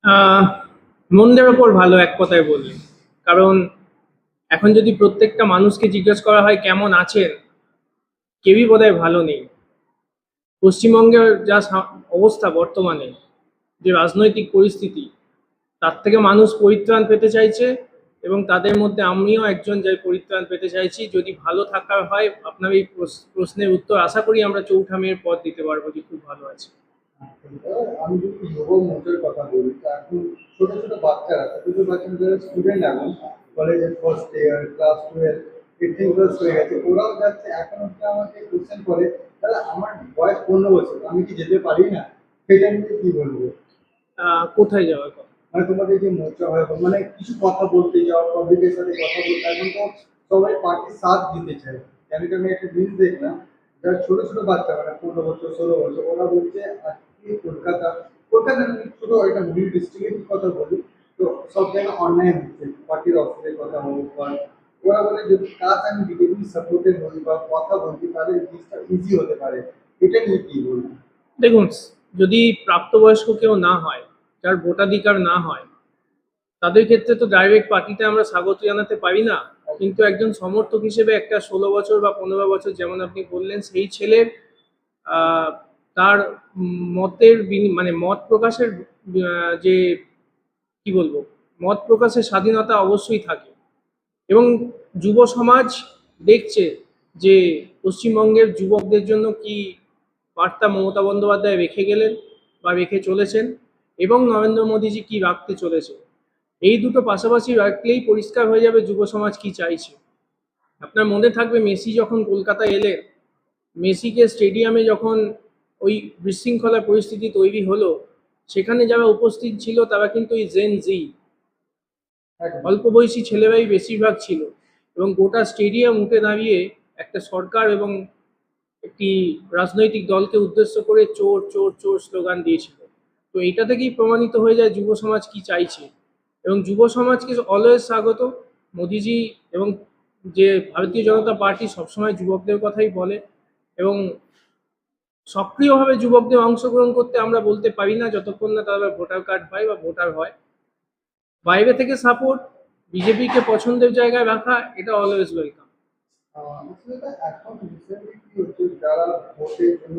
আহ মন্দের ওপর ভালো, এক কথায় বললে। কারণ এখন যদি প্রত্যেকটা মানুষকে জিজ্ঞেস করা হয় কেমন আছেন, কেউই বোধহয় ভালো নেই। পশ্চিমবঙ্গের যা অবস্থা বর্তমানে, যে রাজনৈতিক পরিস্থিতি, তার থেকে মানুষ পরিত্রাণ পেতে চাইছে। এবং তাদের মধ্যে আমিও একজন, যে পরিত্রাণ পেতে চাইছি। যদি ভালো থাকার হয়, আপনার এই প্রশ্নের উত্তর আশা করি আমরা চৌঠা মেয়ের পথ দিতে পারবো যে খুব ভালো আছে। আমি যদি যুব মোর্চার কথা বলি, তা এখন ছোট ছোট বাচ্চারা, ছোট ছোট বাচ্চারা যারা স্টুডেন্ট, এখন কলেজের ফার্স্ট ইয়ার, ক্লাস 12, 18 প্লাস হয়ে গেছে, ওরাও যাচ্ছে। এখন হচ্ছে আমাকে কোশ্চেন করে, দাদা আমার বয়স 15 বছর, আমি কি যেতে পারি না? সেটা নিয়ে কি বলবো? কোথায় যাওয়ার কথা? মানে তোমাদের যে মোর্চা হয়, মানে কিছু কথা বলতে যাও, পাবলিকের সাথে কথা বলতে, এখন তো সবাই পার্টির সাথ দিতে চায়। কেন কি, আমি একটা জিনিস দেখলাম, যারা ছোট ছোট বাচ্চা, মানে 15 বছর, 16 বছর, ওরা বলছে আজকে কলকাতা, কলকাতা আমি ছোট একটা হুগলি ডিস্ট্রিক্টের কথা বলি, তো সব জায়গায় অন্যায় হচ্ছে, পার্টির অফিসের কথা হোক বা, ওরা বলে যদি কাজ আমি বিজেপি সাপোর্টেড হই বা কথা বলছি, তাহলে জিনিসটা ইজি হতে পারে। এটা নিয়ে কি বলবো? দেখুন, যদি প্রাপ্তবয়স্ক কেউ না হয়, যার ভোটাধিকার না হয়, তাদের ক্ষেত্রে তো ডাইরেক্ট পার্টিতে আমরা স্বাগত জানাতে পারি না। কিন্তু একজন সমর্থক হিসেবে একটা 16 বছর বা 15 বছর, যেমন আপনি বললেন, সেই ছেলের আহ, তার মতের মানে মত প্রকাশের যে কি বলবো, মত প্রকাশের স্বাধীনতা অবশ্যই থাকে। এবং যুব সমাজ দেখছে যে পশ্চিমবঙ্গের যুবকদের জন্য কি বার্তা মমতা বন্দ্যোপাধ্যায় রেখে গেলেন বা রেখে চলেছেন, এবং নরেন্দ্র মোদীজি কি রাখতে চলেছে। এই দুটো পাশাপাশি রাখলেই পরিষ্কার হয়ে যাবে যুব সমাজ কি চাইছে। আপনার মনে থাকবে মেসি যখন কলকাতায় এলেন, মেসিকে স্টেডিয়ামে যখন ওই বিশৃঙ্খলা পরিস্থিতি তৈরি হলো, সেখানে যারা উপস্থিত ছিল তারা কিন্তু ওই জেন জি, একদম। অল্প বয়সী ছেলেরাই বেশিরভাগ ছিল। এবং গোটা স্টেডিয়াম উঠে দাঁড়িয়ে একটা সরকার এবং একটি রাজনৈতিক দলকে উদ্দেশ্য করে চোর চোর চোর স্লোগান দিয়েছিল। তো এটা থেকেই প্রমাণিত হয়ে যায় যুব সমাজ কি চাইছে। এবং যুব সমাজকে অলওয়েজ স্বাগত। মোদিজি এবং যে ভারতীয় জনতা পার্টি সবসময় যুবকদের কথাই বলে। এবং সক্রিয়ভাবে যুবকদের অংশগ্রহণ করতে আমরা বলতে পারি না যতক্ষণ না তারা ভোটার কার্ড পায় বা ভোটার হয়। বাইরে থেকে সাপোর্ট, বিজেপিকে পছন্দের জায়গায় রাখা, এটা অলওয়েজ ওয়েলকাম। আসলে এখন রিসেন্টলি কি হচ্ছে, যারা ভোটের জন্য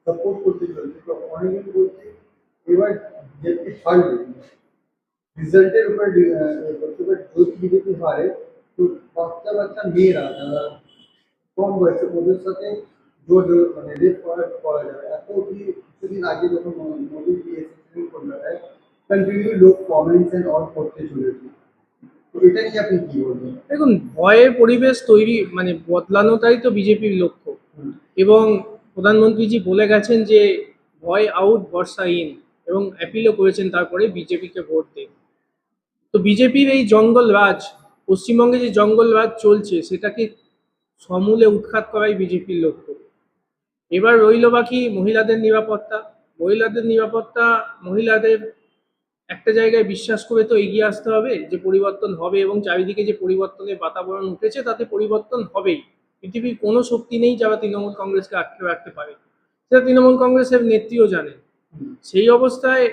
সাপোর্ট করতে চলছে, তো অনেকে বলছে এবার বিজেপি হারবে, রেজাল্টের উপর করতে পারে। যদি বিজেপি হারে, তো বাচ্চা বাচ্চা মেয়েরা যারা কম বয়সে, ওদের সাথে জোর জোর মানে রেপ করা যাবে। এত কি, কিছুদিন আগে যখন মোদী এসেছিলেন কলকাতায়, কন্টিনিউ লোক কমেন্টস এন্ড অল করতে চলেছে। তো এটা নিয়ে আপনি কি বলবেন? দেখুন, ভয়ের পরিবেশ তৈরি মানে বদলানোটাই তো বিজেপির লক্ষ্য। হুম। এবং প্রধানমন্ত্রীজি বলে গেছেন যে ভয় আউট ভরসা ইন, এবং অ্যাপিলও করেছেন তারপরে বিজেপিকে ভোট দিন। তো বিজেপির এই জঙ্গল রাজ, পশ্চিমবঙ্গে যে জঙ্গল রাজ চলছে, সেটাকে সমূলে উৎখাত করাই বিজেপির লক্ষ্য। এবার রইল বাকি মহিলাদের নিরাপত্তা। মহিলাদের নিরাপত্তা, মহিলাদের একটা জায়গায় বিশ্বাস করে তো এগিয়ে আসতে হবে যে পরিবর্তন হবে, এবং চারিদিকে যে পরিবর্তনের বাতাবরণ উঠেছে তাতে পরিবর্তন হবেই। পৃথিবীর কোনো শক্তি নেই যারা তৃণমূল কংগ্রেসকে আটকে রাখতে পারে, সেটা তৃণমূল কংগ্রেসের নেত্রীও জানেন। সেই অবস্থায়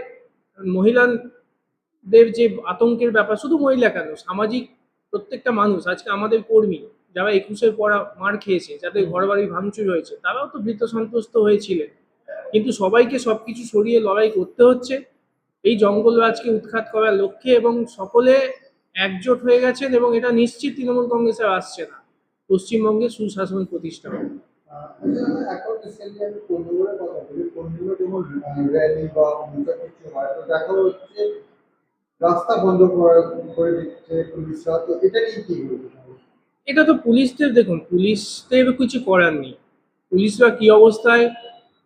মহিলাদের যে আতঙ্কের ব্যাপার, শুধু মহিলা কেন, সামাজিক প্রত্যেকটা মানুষ, আজকে আমাদের কর্মী যারা 21-এর পর মার খেয়েছে, যাদের ঘর বাড়ি ভাঙচুর হয়েছে, তারাও তো ভীত সন্ত্রস্ত হয়েছিলেন। কিন্তু সবাইকে সবকিছু সরিয়ে লড়াই করতে হচ্ছে এই জঙ্গলরাজকে উৎখাত করার লক্ষ্যে, এবং সকলে একজোট হয়ে গেছেন। এবং এটা নিশ্চিত তৃণমূল কংগ্রেসের আসছে না, পশ্চিমবঙ্গে সুশাসন প্রতিষ্ঠা হবে। এখন রিসেন্টলি আমি কোন্নগরের কথা বলি, কোন্নগরে যেমন র্যালি বা মোর্চা কিছু হয়, তো দেখা হচ্ছে রাস্তা বন্ধ করে দিচ্ছে পুলিশরা। তো এটা নিয়ে কি বলবো? এটা তো পুলিশদের, দেখুন, পুলিশদের কিছু করার নেই। পুলিশরা কি অবস্থায়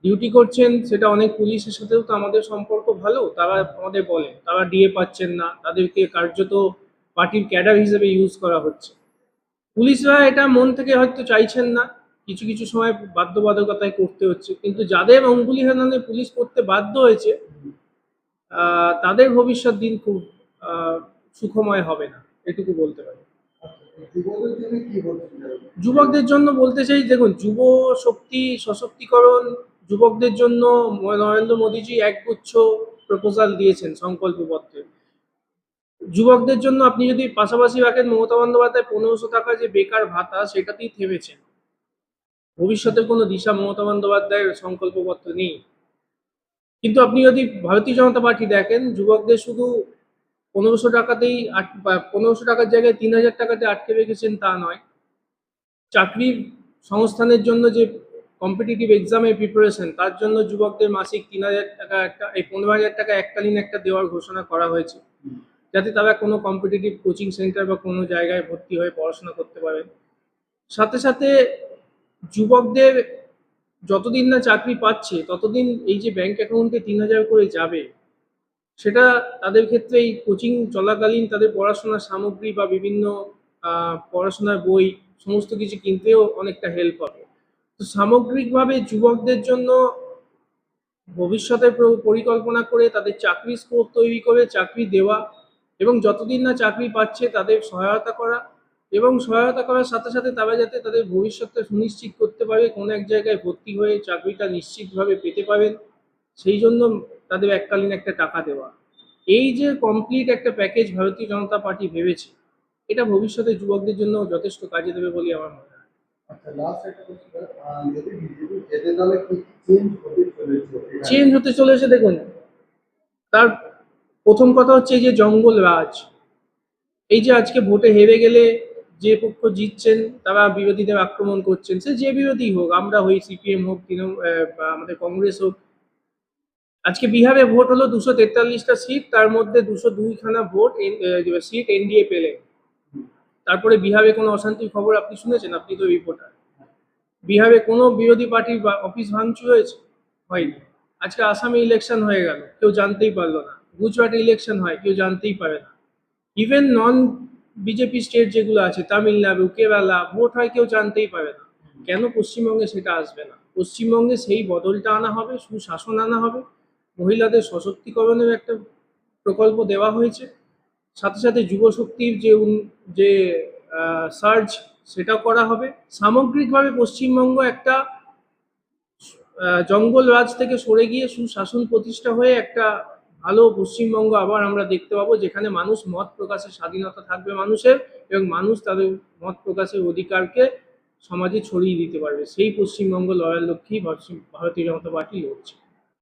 ডিউটি করছেন, সেটা অনেক পুলিশের সাথেও তো আমাদের সম্পর্ক ভালো, তারা আমাদের বলেন তারা ডিএ পাচ্ছেন না, তাদেরকে কার্যত পার্টির ক্যাডার হিসেবে ইউজ করা হচ্ছে। পুলিশরা এটা মন থেকে হয়তো চাইছেন না, কিছু কিছু সময় বাধ্যবাধকতায় করতে হচ্ছে। কিন্তু যাদের অঙ্গুলি হেলনে পুলিশ করতে বাধ্য হয়েছে, তাদের ভবিষ্যৎ দিন খুব আহ, সুখময় হবে না, এটুকু বলতে পারি। যুবদের জন্য কি বলতে চাই? যুবকদের জন্য বলতে চাই, দেখুন, যুব শক্তি সশক্তিকরণ, যুবকদের জন্য নরেন্দ্র মোদীজি একগুচ্ছ প্রপোজাল দিয়েছেন সংকল্পপত্রে। যুবকদের জন্য আপনি যদি পাশাপাশি রাখেন, মমতা বন্দ্যোপাধ্যায় 1500 টাকা যে বেকার ভাতা সেটাতেই থেমেছেন। ভবিষ্যতের কোনো দিশা মমতা বন্দ্যোপাধ্যায়ের সংকল্পপত্রে নেই। কিন্তু আপনি যদি ভারতীয় জনতা পার্টি দেখেন, যুবকদের শুধু 1500 টাকাতেই 1500 টাকার জায়গায় 3000 টাকাতে আটকে রেখেছেন তা নয়। চাকরির সংস্থানের জন্য যে কম্পিটিটিভ এক্সামের প্রিপারেশন, তার জন্য যুবকদের মাসিক 3000 টাকা এই 15,000 টাকা এককালীন একটা দেওয়ার ঘোষণা করা হয়েছে, যাতে তারা কোনো কম্পিটিটিভ কোচিং সেন্টার বা কোনো জায়গায় ভর্তি হয়ে পড়াশোনা করতে পারেন। সাথে সাথে যুবকদের যতদিন না চাকরি পাচ্ছে ততদিন এই যে ব্যাংক অ্যাকাউন্টে 3000 করে যাবে, সেটা তাদের ক্ষেত্রে এই কোচিং চলাকালীন তাদের পড়াশোনার সামগ্রী বা বিভিন্ন পড়াশোনার বই সমস্ত কিছু কিনতেও অনেকটা হেল্প হবে। তো সামগ্রিকভাবে যুবকদের জন্য ভবিষ্যতের পরিকল্পনা করে তাদের চাকরি স্কোপ তৈরি করে চাকরি দেওয়া, এবং যতদিন না চাকরি পাচ্ছে তাদের সহায়তা করা, এবং সহায়তা করার সাথে সাথে তারা যাতে তাদের ভবিষ্যৎটা সুনিশ্চিত করতে পারে, কোনো এক জায়গায় ভর্তি হয়ে চাকরিটা নিশ্চিতভাবে পেতে পারেন, সেই জন্য তাদের এককালীন একটা টাকা দেওয়া। এই যে কমপ্লিট একটা প্যাকেজ ভারতীয় জনতা পার্টি ভেবেছে, এটা ভবিষ্যতে যুবকদের জন্য যথেষ্ট কাজে দেবে বলে আমার মনে হয়। আচ্ছা, লাস্ট একটা কোশ্চেন, যদি বিজেপি জেতে তাহলে কি চেঞ্জ হতে চলেছে এখানে? চেঞ্জ হতে চলেছে, দেখুন, তার প্রথম কথা হচ্ছে এই যে জঙ্গল রাজ, এই যে আজকে ভোটে হেরে গেলে যে পক্ষ জিতছেন তারা বিরোধীদের আক্রমণ করছেন, সে যে বিরোধী হোক, আমরা হই, সিপিএম হোক, বা আমাদের কংগ্রেস হোক। আজকে বিহারে ভোট হলো 243টা সিট, তার মধ্যে 202খানা সিট এনডিএ পেলে। তারপরে বিহারে কোনো অশান্তির খবর আপনি শুনেছেন? আপনি তো রিপোর্টার। বিহারে কোনো বিরোধী পার্টির অফিস ভাঙচুর হয়েছে? হয়নি। আজকে আসামে ইলেকশন হয়ে গেল, কেউ জানতেই পারলো না। গুজরাটে ইলেকশন হয়, কেউ জানতেই পারে না। ইভেন নন বিজেপি স্টেট যেগুলো আছে, তামিলনাড়ু, কেরালা, ভোট হয়, কেউ জানতেই পারে না। কেন পশ্চিমবঙ্গে সেটা আসবে না? পশ্চিমবঙ্গে সেই বদলটা আনা হবে, সুশাসন আনা হবে, মহিলাদের সশক্তিকরণের একটা প্রকল্প দেওয়া হয়েছে, সাথে সাথে যুবশক্তির যে সার্চ, সেটা করা হবে। সামগ্রিকভাবে পশ্চিমবঙ্গ একটা জঙ্গল রাজ থেকে সরে গিয়ে সুশাসন প্রতিষ্ঠা হয়ে একটা ভালো পশ্চিমবঙ্গ আবার আমরা দেখতে পাবো, যেখানে মানুষ মত প্রকাশের স্বাধীনতা থাকবে মানুষের, এবং মানুষ তাদের মত প্রকাশের অধিকারকে সমাজে ছড়িয়ে দিতে পারবে। সেই পশ্চিমবঙ্গ লড়ার লক্ষ্যেই ভারতীয় জনতা পার্টি লড়ছে।